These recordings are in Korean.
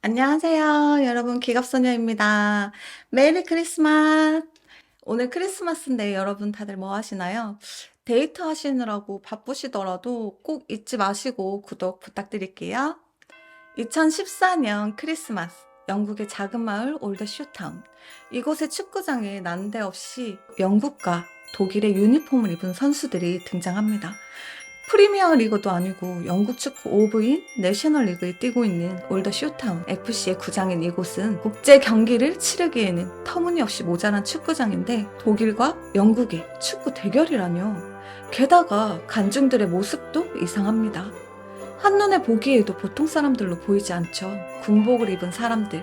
안녕하세요. 여러분, 기갑소녀입니다. 메리 크리스마스! 오늘 크리스마스인데 여러분 다들 뭐 하시나요? 데이트 하시느라고 바쁘시더라도 꼭 잊지 마시고 구독 부탁드릴게요. 2014년 크리스마스, 영국의 작은 마을 올더 슈타운. 이곳의 축구장에 난데없이 영국과 독일의 유니폼을 입은 선수들이 등장합니다. 프리미어 리그도 아니고 영국 축구 5부인 내셔널 리그에 뛰고 있는 올더 슈타운 FC의 구장인 이곳은 국제 경기를 치르기에는 터무니없이 모자란 축구장인데 독일과 영국의 축구 대결이라뇨. 게다가 관중들의 모습도 이상합니다. 한눈에 보기에도 보통 사람들로 보이지 않죠. 군복을 입은 사람들,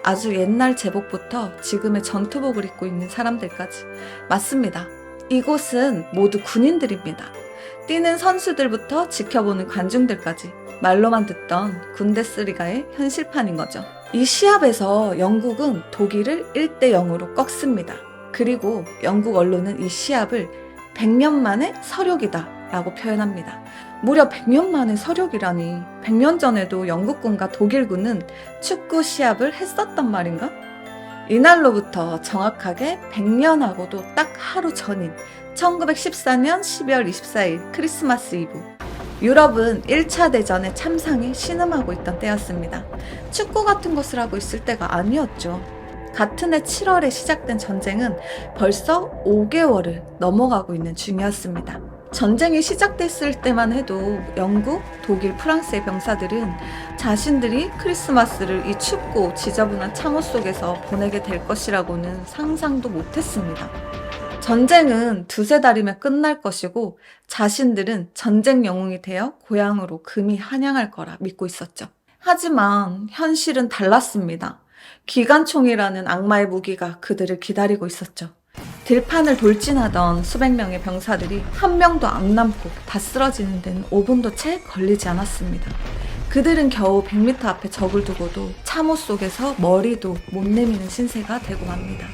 아주 옛날 제복부터 지금의 전투복을 입고 있는 사람들까지. 맞습니다. 이곳은 모두 군인들입니다. 뛰는 선수들부터 지켜보는 관중들까지 말로만 듣던 군데스리가의 현실판인 거죠. 이 시합에서 영국은 독일을 1대 0으로 꺾습니다. 그리고 영국 언론은 이 시합을 100년 만의 서력이다 라고 표현합니다. 무려 100년 만의 서력이라니, 100년 전에도 영국군과 독일군은 축구 시합을 했었단 말인가? 이날로부터 정확하게 100년하고도 딱 하루 전인 1914년 12월 24일 크리스마스 이브, 유럽은 1차 대전의 참상에 신음하고 있던 때였습니다. 축구 같은 것을 하고 있을 때가 아니었죠. 같은 해 7월에 시작된 전쟁은 벌써 5개월을 넘어가고 있는 중이었습니다. 전쟁이 시작됐을 때만 해도 영국, 독일, 프랑스의 병사들은 자신들이 크리스마스를 이 춥고 지저분한 참호 속에서 보내게 될 것이라고는 상상도 못했습니다. 전쟁은 두세 달이면 끝날 것이고 자신들은 전쟁 영웅이 되어 고향으로 금이 한양할 거라 믿고 있었죠. 하지만 현실은 달랐습니다. 기관총이라는 악마의 무기가 그들을 기다리고 있었죠. 들판을 돌진하던 수백 명의 병사들이 한 명도 안 남고 다 쓰러지는 데는 5분도 채 걸리지 않았습니다. 그들은 겨우 100m 앞에 적을 두고도 참호 속에서 머리도 못 내미는 신세가 되고 맙니다.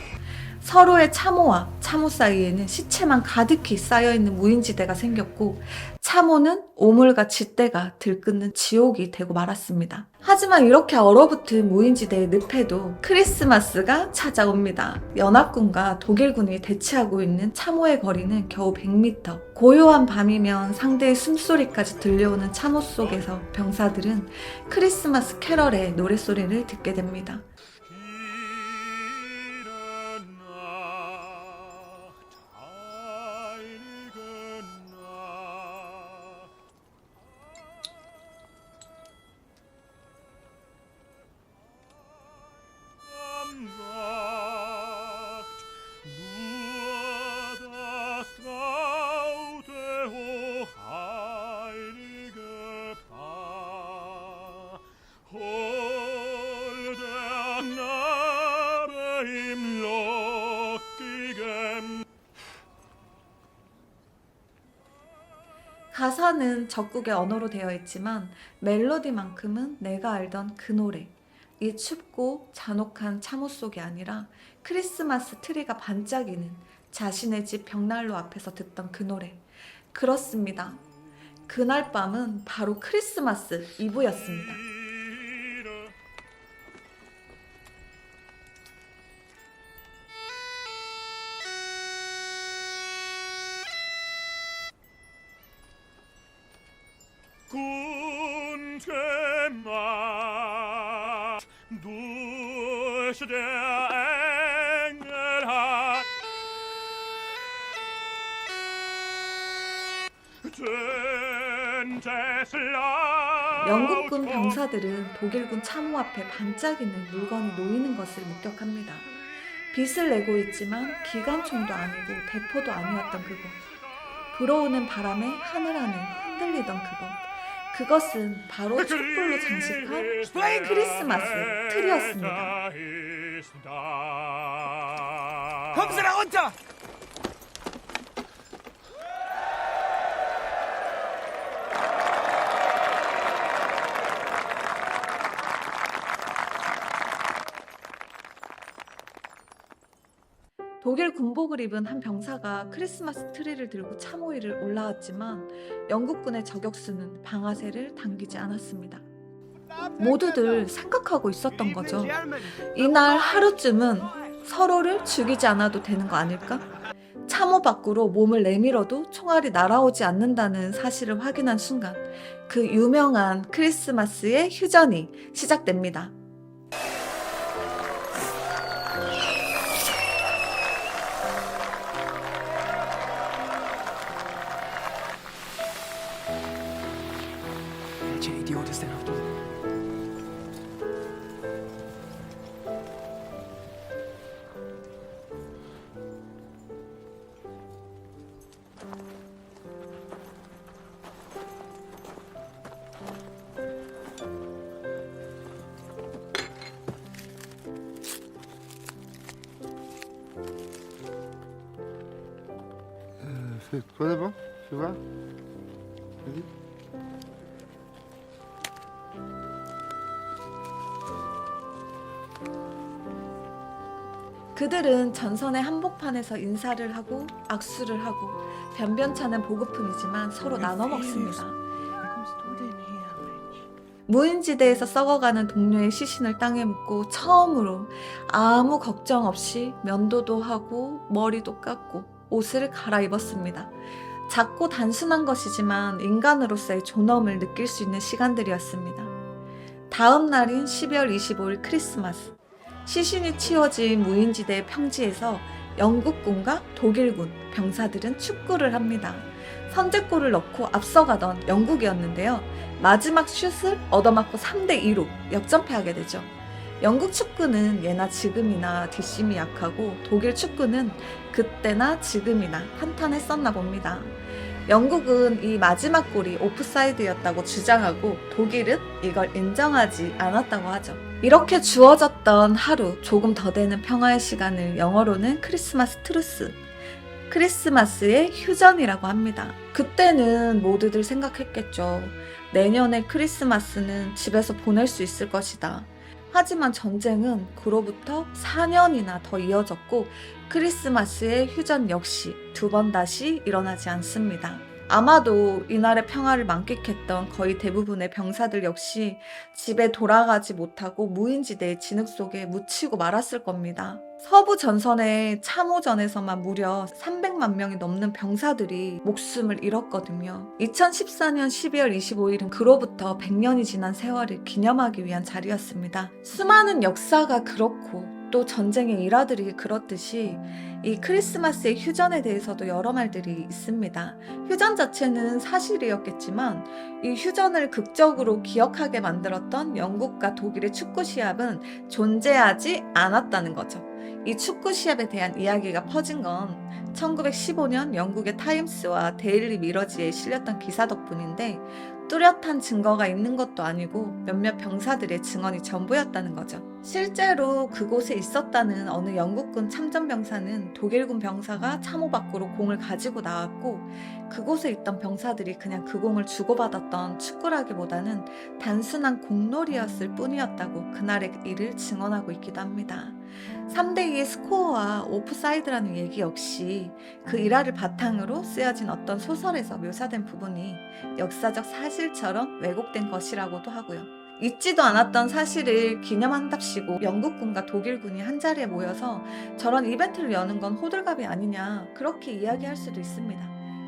서로의 참호와 참호 사이에는 시체만 가득히 쌓여있는 무인지대가 생겼고 참호는 오물과 쥐떼가 들끓는 지옥이 되고 말았습니다. 하지만 이렇게 얼어붙은 무인지대의 늪에도 크리스마스가 찾아옵니다. 연합군과 독일군이 대치하고 있는 참호의 거리는 겨우 100m. 고요한 밤이면 상대의 숨소리까지 들려오는 참호 속에서 병사들은 크리스마스 캐럴의 노랫소리를 듣게 됩니다. 가사는 적국의 언어로 되어 있지만 멜로디만큼은 내가 알던 그 노래, 이 춥고 잔혹한 참호 속이 아니라 크리스마스 트리가 반짝이는 자신의 집 벽난로 앞에서 듣던 그 노래. 그렇습니다. 그날 밤은 바로 크리스마스 이브였습니다. Gute Macht, durch der Engel hat tönt es laut. 영국군 병사들은 독일군 참호 앞에 반짝이는 물건이 놓이는 것을 목격합니다. 빛을 내고 있지만 기관총도 아니고 대포도 아니었던 그것. 불어오는 바람에 하늘 안을 흔들리던 그것. 그것은 바로 촛불로 장식한 크리스마스 트리였습니다. Kommen Sie da runter! 독일 군복을 입은 한 병사가 크리스마스 트리를 들고 참호 위를 올라왔지만 영국군의 저격수는 방아쇠를 당기지 않았습니다. Guten Abend, 모두들 생각하고 있었던 거죠. 이날 하루쯤은 서로를 죽이지 않아도 되는 거 아닐까? 참호 밖으로 몸을 내밀어도 총알이 날아오지 않는다는 사실을 확인한 순간 그 유명한 크리스마스의 휴전이 시작됩니다. Welche Idiot ist denn auf du? Fais quoi d'abord? Fais voir. Vas-y. 그들은 전선의 한복판에서 인사를 하고 악수를 하고 변변찮은 보급품이지만 서로 나눠 먹습니다. 무인지대에서 썩어가는 동료의 시신을 땅에 묻고 처음으로 아무 걱정 없이 면도도 하고 머리도 깎고 옷을 갈아입었습니다. 작고 단순한 것이지만 인간으로서의 존엄을 느낄 수 있는 시간들이었습니다. 다음 날인 12월 25일 크리스마스. 시신이 치워진 무인지대의 평지에서 영국군과 독일군 병사들은 축구를 합니다. 선제골을 넣고 앞서가던 영국이었는데요. 마지막 슛을 얻어맞고 3대2로 역전패하게 되죠. 영국 축구는 예나 지금이나 뒷심이 약하고 독일 축구는 그때나 지금이나 탄탄했었나 봅니다. 영국은 이 마지막 골이 오프사이드였다고 주장하고 독일은 이걸 인정하지 않았다고 하죠. 이렇게 주어졌던 하루, 조금 더 되는 평화의 시간을 영어로는 크리스마스 트루스, 크리스마스의 휴전이라고 합니다. 그때는 모두들 생각했겠죠. 내년의 크리스마스는 집에서 보낼 수 있을 것이다. 하지만 전쟁은 그로부터 4년이나 더 이어졌고 크리스마스의 휴전 역시 두 번 다시 일어나지 않습니다. 아마도 이날의 평화를 만끽했던 거의 대부분의 병사들 역시 집에 돌아가지 못하고 무인지대의 진흙 속에 묻히고 말았을 겁니다. 서부 전선의 참호전에서만 무려 300만 명이 넘는 병사들이 목숨을 잃었거든요. 2014년 12월 25일은 그로부터 100년이 지난 세월을 기념하기 위한 자리였습니다. 수많은 역사가 그렇고 또 전쟁의 일화들이 그렇듯이 이 크리스마스의 휴전에 대해서도 여러 말들이 있습니다. 휴전 자체는 사실이었겠지만 이 휴전을 극적으로 기억하게 만들었던 영국과 독일의 축구 시합은 존재하지 않았다는 거죠. 이 축구 시합에 대한 이야기가 퍼진 건 1915년 영국의 타임스와 데일리 미러지에 실렸던 기사 덕분인데 뚜렷한 증거가 있는 것도 아니고 몇몇 병사들의 증언이 전부였다는 거죠. 실제로 그곳에 있었다는 어느 영국군 참전병사는 독일군 병사가 참호 밖으로 공을 가지고 나왔고 그곳에 있던 병사들이 그냥 그 공을 주고받았던 축구라기보다는 단순한 공놀이였을 뿐이었다고 그날의 일을 증언하고 있기도 합니다. 3대2의 스코어와 오프사이드라는 얘기 역시 그 일화를 바탕으로 쓰여진 어떤 소설에서 묘사된 부분이 역사적 사실처럼 왜곡된 것이라고도 하고요. 잊지도 않았던 사실을 기념한답시고 영국군과 독일군이 한자리에 모여서 저런 이벤트를 여는 건 호들갑이 아니냐 그렇게 이야기할 수도 있습니다.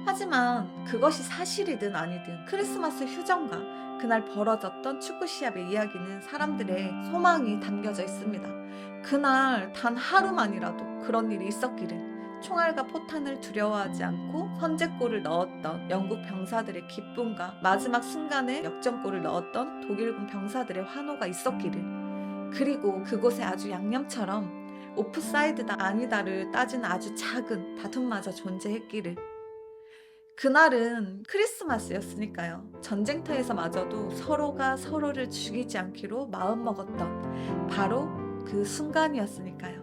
하지만 그것이 사실이든 아니든 크리스마스 휴전과 그날 벌어졌던 축구 시합의 이야기는 사람들의 소망이 담겨져 있습니다. 그날 단 하루만이라도 그런 일이 있었기를 총알과 포탄을 두려워하지 않고 선제골을 넣었던 영국 병사들의 기쁨과 마지막 순간에 역전골을 넣었던 독일군 병사들의 환호가 있었기를 그리고 그곳에 아주 양념처럼 오프사이드다 아니다를 따지는 아주 작은 다툼마저 존재했기를 그날은 크리스마스였으니까요. 전쟁터에서마저도 서로가 서로를 죽이지 않기로 마음먹었던 바로 그 순간이었으니까요.